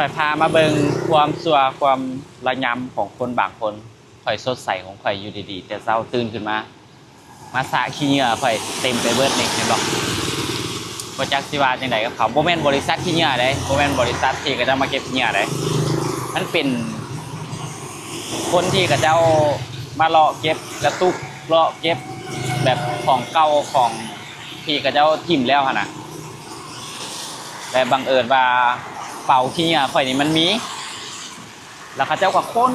ข่อยพามาเบิ่งความสัวความระยำของคนบางคนข่อยสดใสของข่อยอยู่ดีๆแต่เช้าตื่นขึ้นมาสะขี้เหงื่อข่อยเต็มไปเบิดนี่เห็นบ่บ่จักสิว่าจังไดกับเขาบ่แม่นบริษัทขี้เหงื่อเด้บ่แม่นบริษัทที่เขาจะมาเก็บขี้เหงื่อเด้มันเป็นคนที่เขาเจ้ามาเลาะเก็บกระตุกเลาะเก็บแบบของเก่าของที่เขาเจ้าทิ่มแล้วหั่นน่ะแต่บังเอิญว่าเป่าขี้เหงื่อข่อยนี่มันมีแล้วเขาเจ้าก็ค้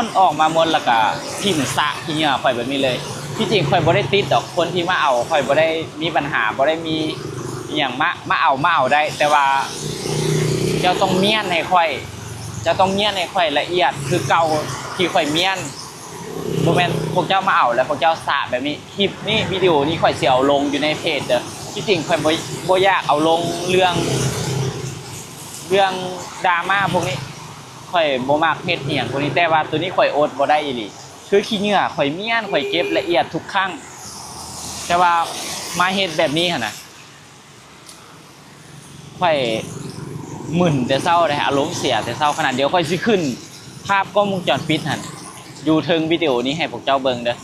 นออกมาหมดแล้วก็ทิ่มสะขี้เหงื่อข่อยแบบนี้เลยที่จริงข่อยบ่ได้ติดดอกคนที่มาเอาข่อยบ่ได้มีปัญหาบ่ได้มีอหย่างมาเอาได้แต่ว่าเจ้าต้องเมียนให้ข่อยจะต้องเมียนให้ข่อยละเอียดคือเก่าที่ข่อยเมียนบ่แม่นพวกเจ้ามาเอาแล้วพวกเจ้าสะแบบนี้คลิปนี้วิดีโอนี้ข่อยสิเอาลงอยู่ในเพจเด้อที่จริงข่อยบ่อยากเอาลงเรื่องดราม่าพวกนี้ข่อยบ่มักเฮ็ดอีหยังพวกนี้แต่ว่าตัวนี้ข่อยอดบ่ได้อีหลีคือขี้เหงื่อข่อยเมียนข่อยเก็บละเอียดทุกครั้งแต่ว่ามาเฮ็ดแบบนี้หั่นน่ะข่อยมึนแต่เช้าได้อารมณ์เสียแต่เช้าขนาดเดียวค่อยสิขึ้นภาพกล้องวงจรปิดหั่นอยู่ถึงวิดีโอนี้ให้พวกเจ้าเบิ่งเด้อ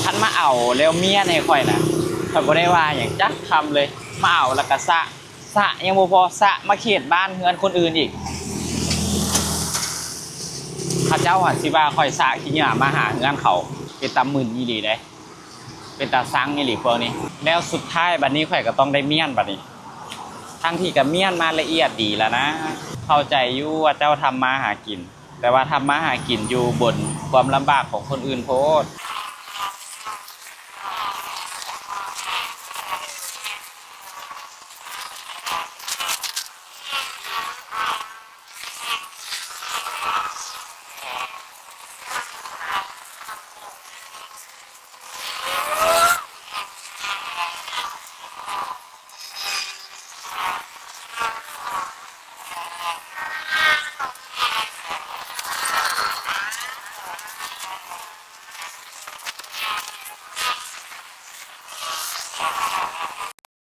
ท่านมาเอาแล้วเมียในข่อยน่ะข่อยบ่ได้ว่าหยังจักคำเลยมาเอาแล้วก็สะยังบ่พอสะมาเขตบ้านเฮือนคนอื่นอีกเขาเจ้าว่าสิว่าข่อยสะขี้เหงื่อมาหาเฮือนเขาเป็นตามึนอีหลีเด้เป็นตาซังอีหลีพวกนี้แล้วสุดท้ายบัดนี้ข่อยก็ต้องได้เมียนบัดนี้ทั้งที่กับเมียนมาละเอียดดีแล้วนะเข้าใจอยู่ว่าเจ้าทำมาหากินแต่ว่าทำมาหากินอยู่บนความลำบากของคนอื่นโพด